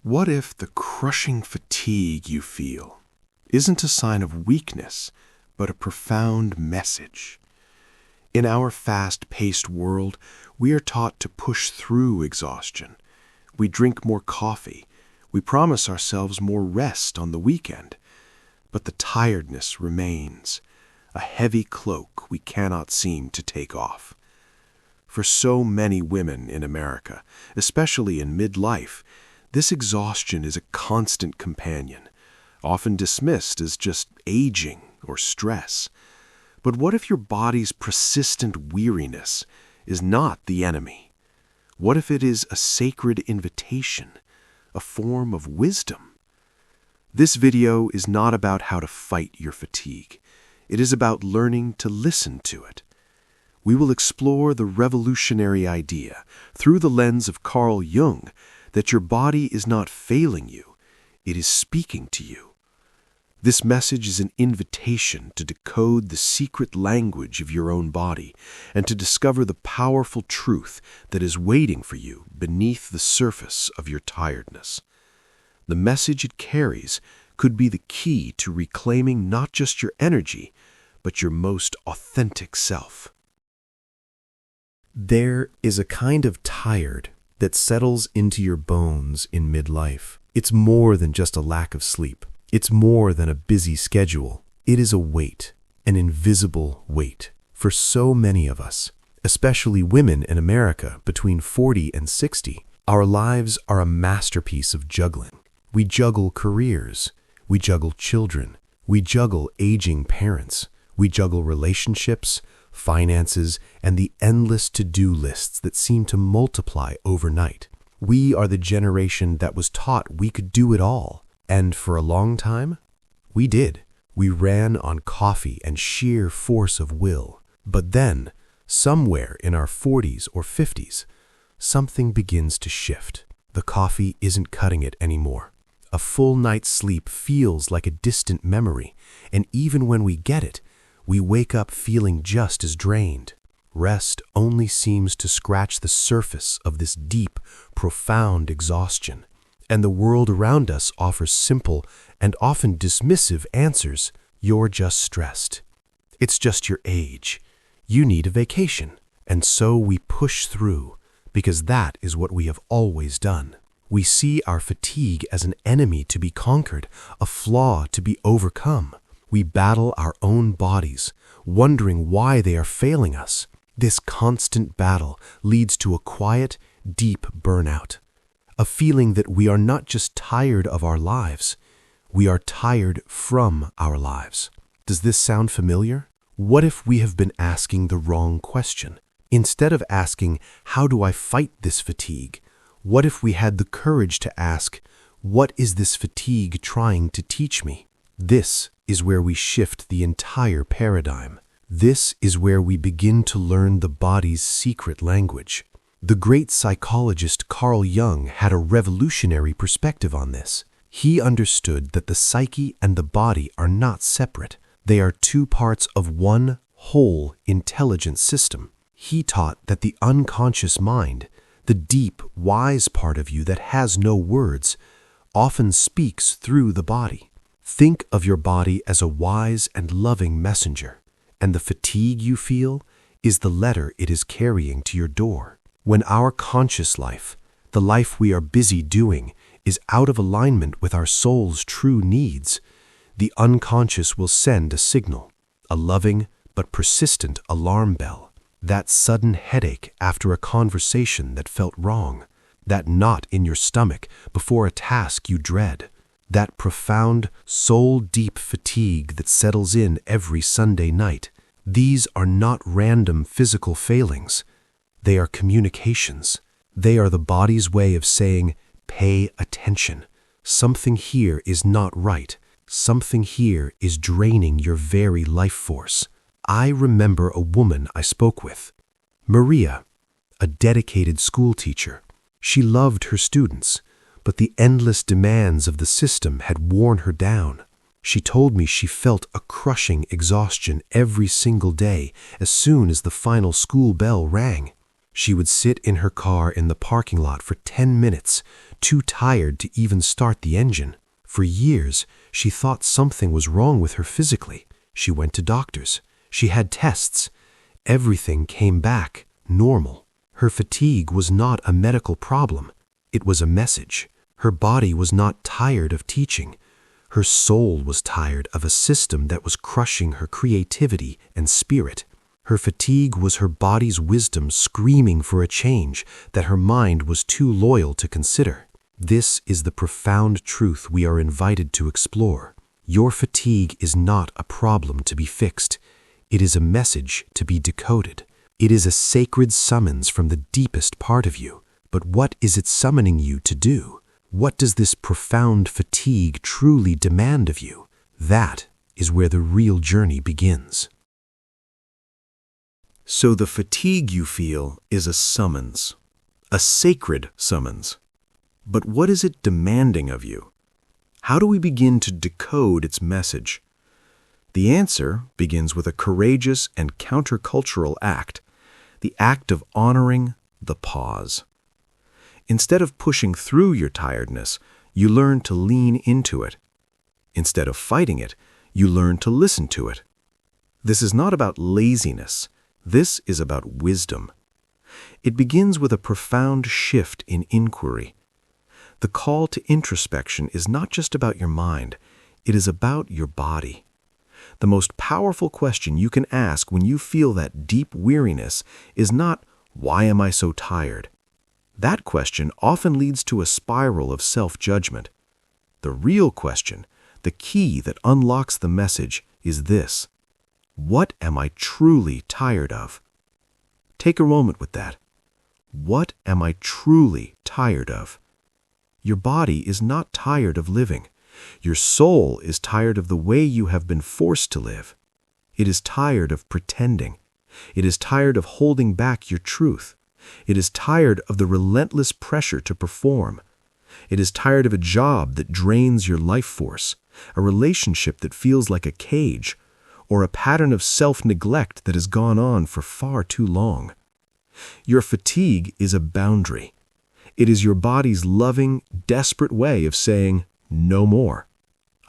What if the crushing fatigue you feel isn't a sign of weakness, but a profound message? In our fast-paced world, we are taught to push through exhaustion. We drink more coffee. We promise ourselves more rest on the weekend. But the tiredness remains, a heavy cloak we cannot seem to take off. For so many women in America, especially in midlife, this exhaustion is a constant companion, often dismissed as just aging or stress. But what if your body's persistent weariness is not the enemy? What if it is a sacred invitation, a form of wisdom? This video is not about how to fight your fatigue. It is about learning to listen to it. We will explore the revolutionary idea, through the lens of Carl Jung, that your body is not failing you, it is speaking to you. This message is an invitation to decode the secret language of your own body and to discover the powerful truth that is waiting for you beneath the surface of your tiredness. The message it carries could be the key to reclaiming not just your energy, but your most authentic self. There is a kind of tired that settles into your bones in midlife. It's more than just a lack of sleep. It's more than a busy schedule. It is a weight, an invisible weight. For so many of us, especially women in America between 40 and 60, our lives are a masterpiece of juggling. We juggle careers. We juggle children. We juggle aging parents. We juggle relationships, finances, and the endless to-do lists that seem to multiply overnight. We are the generation that was taught we could do it all. And for a long time, we did. We ran on coffee and sheer force of will. But then, somewhere in our 40s or 50s, something begins to shift. The coffee isn't cutting it anymore. A full night's sleep feels like a distant memory, and even when we get it, we wake up feeling just as drained. Rest only seems to scratch the surface of this deep, profound exhaustion, and the world around us offers simple and often dismissive answers. You're just stressed. It's just your age. You need a vacation. And so we push through, because that is what we have always done. We see our fatigue as an enemy to be conquered, a flaw to be overcome. We battle our own bodies, wondering why they are failing us. This constant battle leads to a quiet, deep burnout, a feeling that we are not just tired of our lives, we are tired from our lives. Does this sound familiar? What if we have been asking the wrong question? Instead of asking, how do I fight this fatigue? What if we had the courage to ask, what is this fatigue trying to teach me? This is where we shift the entire paradigm. This is where we begin to learn the body's secret language. The great psychologist Carl Jung had a revolutionary perspective on this. He understood that the psyche and the body are not separate. They are two parts of one whole intelligent system. He taught that the unconscious mind, the deep, wise part of you that has no words, often speaks through the body. Think of your body as a wise and loving messenger, and the fatigue you feel is the letter it is carrying to your door. When our conscious life, the life we are busy doing, is out of alignment with our soul's true needs, the unconscious will send a signal, a loving but persistent alarm bell, that sudden headache after a conversation that felt wrong, that knot in your stomach before a task you dread, that profound, soul-deep fatigue that settles in every Sunday night. These are not random physical failings. They are communications. They are the body's way of saying, pay attention. Something here is not right. Something here is draining your very life force. I remember a woman I spoke with, Maria, a dedicated school teacher. She loved her students, but the endless demands of the system had worn her down. She told me she felt a crushing exhaustion every single day as soon as the final school bell rang. She would sit in her car in the parking lot for 10 minutes, too tired to even start the engine. For years, she thought something was wrong with her physically. She went to doctors. She had tests. Everything came back normal. Her fatigue was not a medical problem. It was a message. Her body was not tired of teaching. Her soul was tired of a system that was crushing her creativity and spirit. Her fatigue was her body's wisdom screaming for a change that her mind was too loyal to consider. This is the profound truth we are invited to explore. Your fatigue is not a problem to be fixed. It is a message to be decoded. It is a sacred summons from the deepest part of you. But what is it summoning you to do? What does this profound fatigue truly demand of you? That is where the real journey begins. So the fatigue you feel is a summons, a sacred summons. But what is it demanding of you? How do we begin to decode its message? The answer begins with a courageous and countercultural act, the act of honoring the pause. Instead of pushing through your tiredness, you learn to lean into it. Instead of fighting it, you learn to listen to it. This is not about laziness. This is about wisdom. It begins with a profound shift in inquiry. The call to introspection is not just about your mind, it is about your body. The most powerful question you can ask when you feel that deep weariness is not, "Why am I so tired?" That question often leads to a spiral of self-judgment. The real question, the key that unlocks the message, is this: what am I truly tired of? Take a moment with that. What am I truly tired of? Your body is not tired of living. Your soul is tired of the way you have been forced to live. It is tired of pretending. It is tired of holding back your truth. It is tired of the relentless pressure to perform. It is tired of a job that drains your life force, a relationship that feels like a cage, or a pattern of self-neglect that has gone on for far too long. Your fatigue is a boundary. It is your body's loving, desperate way of saying, "No more.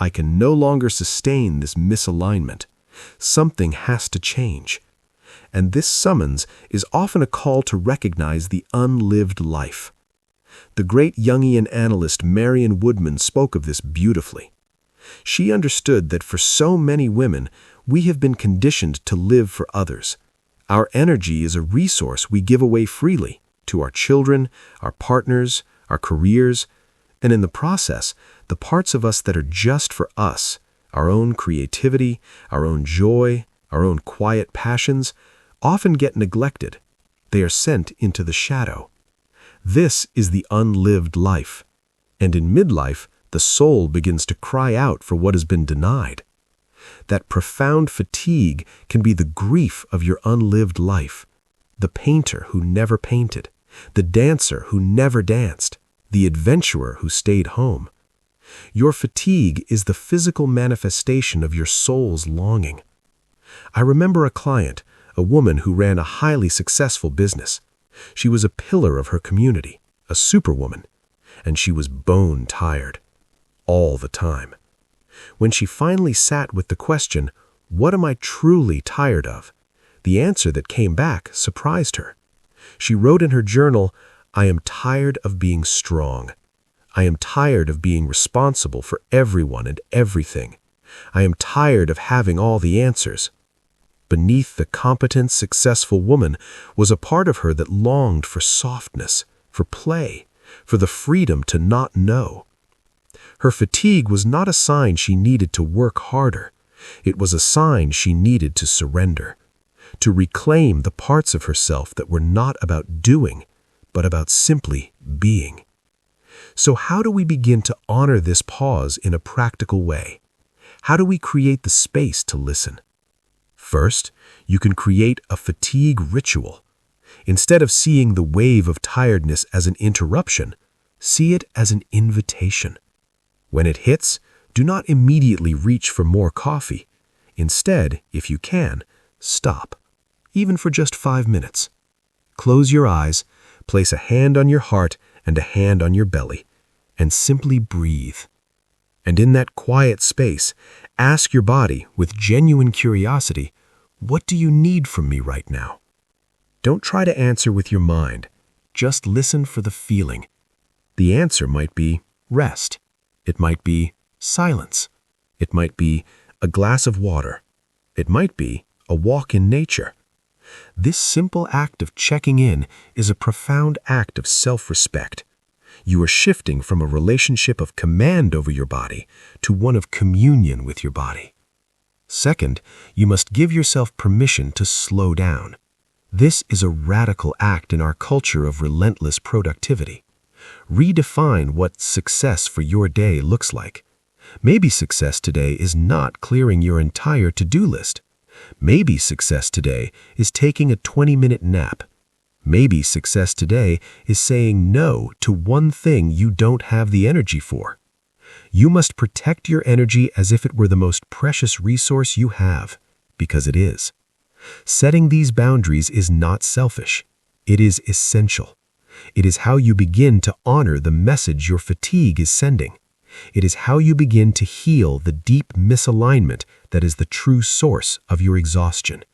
I can no longer sustain this misalignment. Something has to change." And this summons is often a call to recognize the unlived life. The great Jungian analyst Marion Woodman spoke of this beautifully. She understood that for so many women, we have been conditioned to live for others. Our energy is a resource we give away freely to our children, our partners, our careers, and in the process, the parts of us that are just for us, our own creativity, our own joy, our own quiet passions, often get neglected. They are sent into the shadow. This is the unlived life. And in midlife, the soul begins to cry out for what has been denied. That profound fatigue can be the grief of your unlived life. The painter who never painted, the dancer who never danced, the adventurer who stayed home. Your fatigue is the physical manifestation of your soul's longing. I remember a client, a woman who ran a highly successful business. She was a pillar of her community, a superwoman, and she was bone tired, all the time. When she finally sat with the question, "What am I truly tired of?" the answer that came back surprised her. She wrote in her journal, "I am tired of being strong. I am tired of being responsible for everyone and everything. I am tired of having all the answers." Beneath the competent, successful woman was a part of her that longed for softness, for play, for the freedom to not know. Her fatigue was not a sign she needed to work harder. It was a sign she needed to surrender, to reclaim the parts of herself that were not about doing, but about simply being. So how do we begin to honor this pause in a practical way? How do we create the space to listen? First, you can create a fatigue ritual. Instead of seeing the wave of tiredness as an interruption, see it as an invitation. When it hits, do not immediately reach for more coffee. Instead, if you can, stop, even for just 5 minutes. Close your eyes, place a hand on your heart and a hand on your belly. and simply breathe. And in that quiet space, ask your body with genuine curiosity, what do you need from me right now? Don't try to answer with your mind. Just listen for the feeling. The answer might be rest. It might be silence. It might be a glass of water. It might be a walk in nature. This simple act of checking in is a profound act of self-respect. You are shifting from a relationship of command over your body to one of communion with your body. Second, you must give yourself permission to slow down. This is a radical act in our culture of relentless productivity. Redefine what success for your day looks like. Maybe success today is not clearing your entire to-do list. Maybe success today is taking a 20-minute nap. Maybe success today is saying no to one thing you don't have the energy for. You must protect your energy as if it were the most precious resource you have, because it is. Setting these boundaries is not selfish. It is essential. It is how you begin to honor the message your fatigue is sending. It is how you begin to heal the deep misalignment that is the true source of your exhaustion.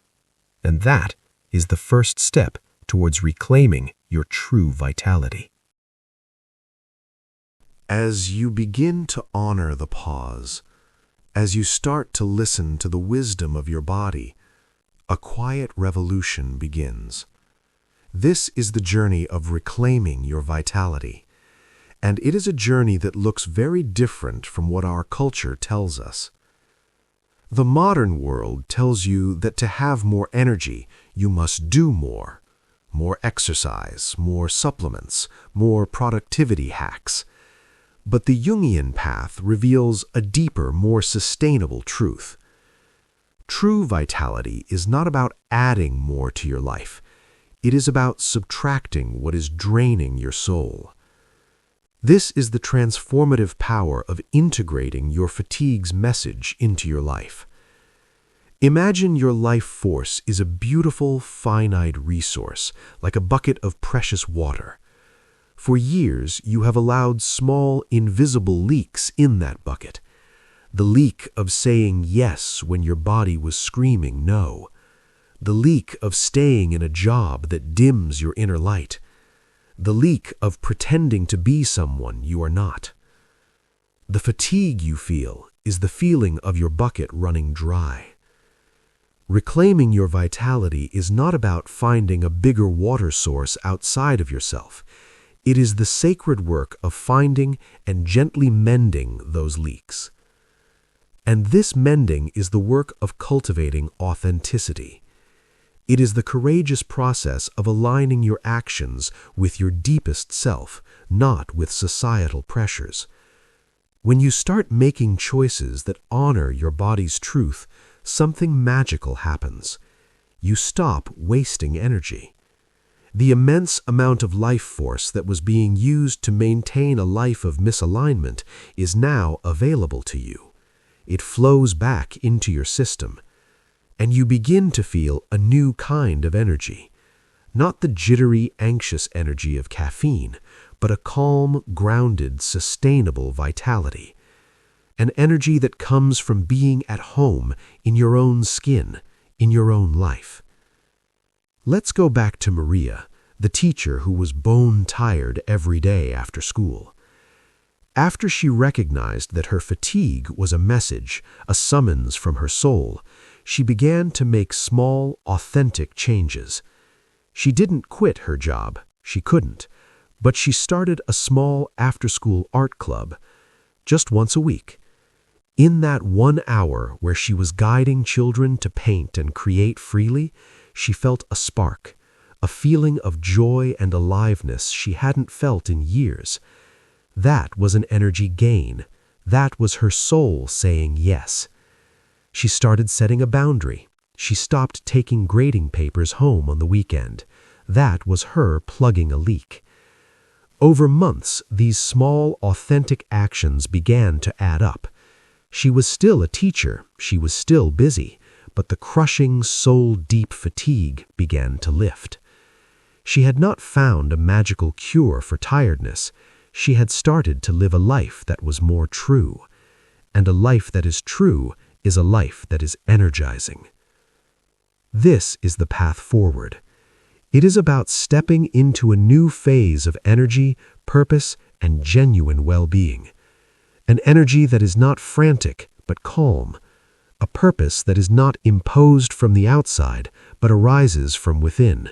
And that is the first step towards reclaiming your true vitality. As you begin to honor the pause, as you start to listen to the wisdom of your body, a quiet revolution begins. This is the journey of reclaiming your vitality, and it is a journey that looks very different from what our culture tells us. The modern world tells you that to have more energy, you must do more. More exercise, more supplements, more productivity hacks. But the Jungian path reveals a deeper, more sustainable truth. True vitality is not about adding more to your life. It is about subtracting what is draining your soul. This is the transformative power of integrating your fatigue's message into your life. Imagine your life force is a beautiful, finite resource, like a bucket of precious water. For years, you have allowed small, invisible leaks in that bucket. The leak of saying yes when your body was screaming no. The leak of staying in a job that dims your inner light. The leak of pretending to be someone you are not. The fatigue you feel is the feeling of your bucket running dry. Reclaiming your vitality is not about finding a bigger water source outside of yourself. It is the sacred work of finding and gently mending those leaks. And this mending is the work of cultivating authenticity. It is the courageous process of aligning your actions with your deepest self, not with societal pressures. When you start making choices that honor your body's truth, something magical happens. You stop wasting energy. The immense amount of life force that was being used to maintain a life of misalignment is now available to you. It flows back into your system, and you begin to feel a new kind of energy. Not the jittery, anxious energy of caffeine, but a calm, grounded, sustainable vitality. An energy that comes from being at home in your own skin, in your own life. Let's go back to Maria, the teacher who was bone-tired every day after school. After she recognized that her fatigue was a message, a summons from her soul, she began to make small, authentic changes. She didn't quit her job, she couldn't, but she started a small after-school art club, just once a week. In that 1 hour where she was guiding children to paint and create freely, she felt a spark, a feeling of joy and aliveness she hadn't felt in years. That was an energy gain. That was her soul saying yes. She started setting a boundary. She stopped taking grading papers home on the weekend. That was her plugging a leak. Over months, these small, authentic actions began to add up. She was still a teacher, she was still busy, but the crushing, soul-deep fatigue began to lift. She had not found a magical cure for tiredness. she had started to live a life that was more true. And a life that is true is a life that is energizing. This is the path forward. It is about stepping into a new phase of energy, purpose, and genuine well-being. An energy that is not frantic, but calm. A purpose that is not imposed from the outside, but arises from within.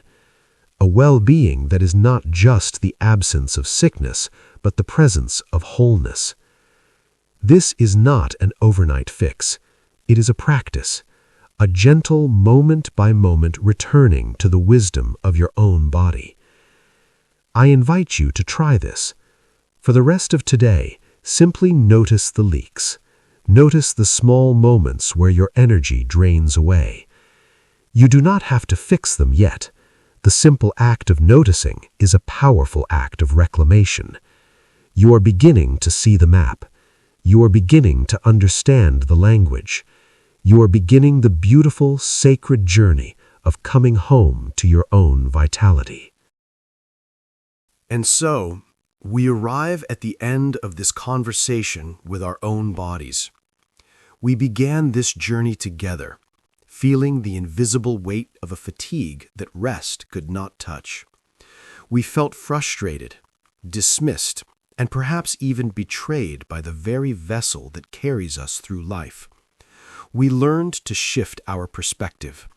A well-being that is not just the absence of sickness, but the presence of wholeness. This is not an overnight fix. It is a practice, a gentle moment-by-moment returning to the wisdom of your own body. I invite you to try this. For the rest of today, simply notice the leaks. Notice the small moments where your energy drains away. You do not have to fix them yet. The simple act of noticing is a powerful act of reclamation. You are beginning to see the map. You are beginning to understand the language. You are beginning the beautiful, sacred journey of coming home to your own vitality. And so, we arrive at the end of this conversation with our own bodies. We began this journey together, feeling the invisible weight of a fatigue that rest could not touch. We felt frustrated, dismissed, and perhaps even betrayed by the very vessel that carries us through life. We learned to shift our perspective,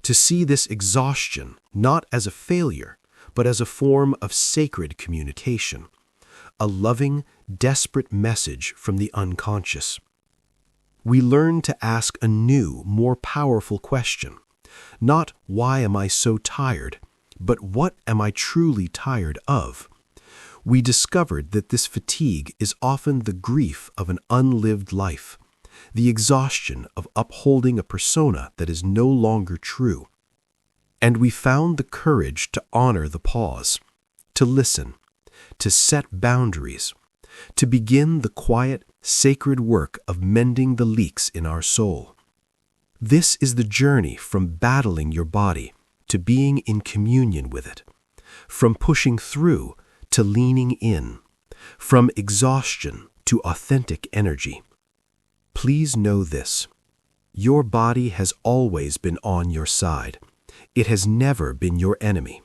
to see this exhaustion not as a failure, but as a form of sacred communication, a loving, desperate message from the unconscious. We learned to ask a new, more powerful question, not why am I so tired, but what am I truly tired of? We discovered that this fatigue is often the grief of an unlived life, the exhaustion of upholding a persona that is no longer true. And we found the courage to honor the pause, to listen, to set boundaries, to begin the quiet, sacred work of mending the leaks in our soul. This is the journey from battling your body to being in communion with it, from pushing through to leaning in, from exhaustion to authentic energy. Please know this: your body has always been on your side. It has never been your enemy.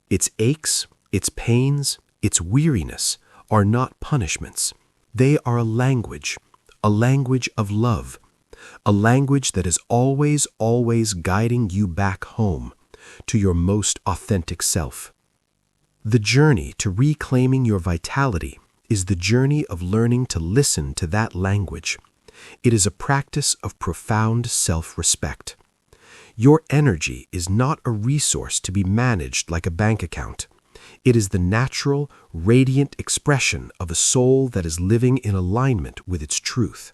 Its aches, its pains, its weariness are not punishments. They are a language of love, a language that is always, always guiding you back home to your most authentic self. The journey to reclaiming your vitality is the journey of learning to listen to that language. It is a practice of profound self-respect. Your energy is not a resource to be managed like a bank account. It is the natural, radiant expression of a soul that is living in alignment with its truth.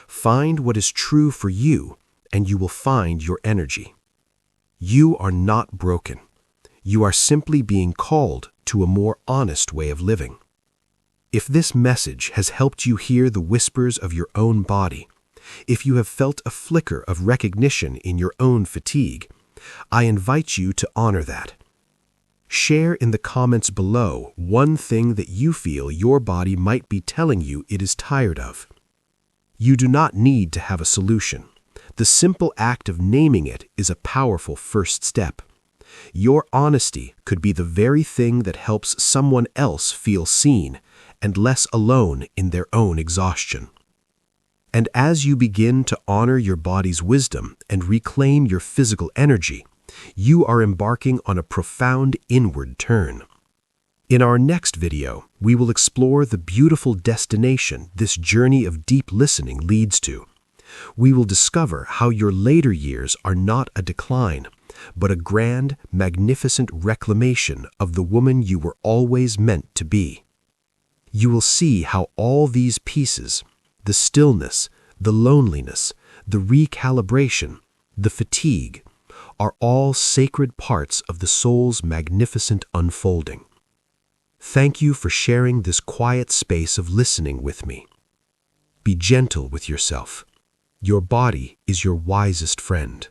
Find what is true for you, and you will find your energy. You are not broken. You are simply being called to a more honest way of living. If this message has helped you hear the whispers of your own body, if you have felt a flicker of recognition in your own fatigue, I invite you to honor that. Share in the comments below one thing that you feel your body might be telling you it is tired of. You do not need to have a solution. The simple act of naming it is a powerful first step. Your honesty could be the very thing that helps someone else feel seen and less alone in their own exhaustion. And as you begin to honor your body's wisdom and reclaim your physical energy, you are embarking on a profound inward turn. In our next video, we will explore the beautiful destination this journey of deep listening leads to. We will discover how your later years are not a decline, but a grand, magnificent reclamation of the woman you were always meant to be. You will see how all these pieces, the stillness, the loneliness, the recalibration, the fatigue, are all sacred parts of the soul's magnificent unfolding. Thank you for sharing this quiet space of listening with me. Be gentle with yourself. Your body is your wisest friend.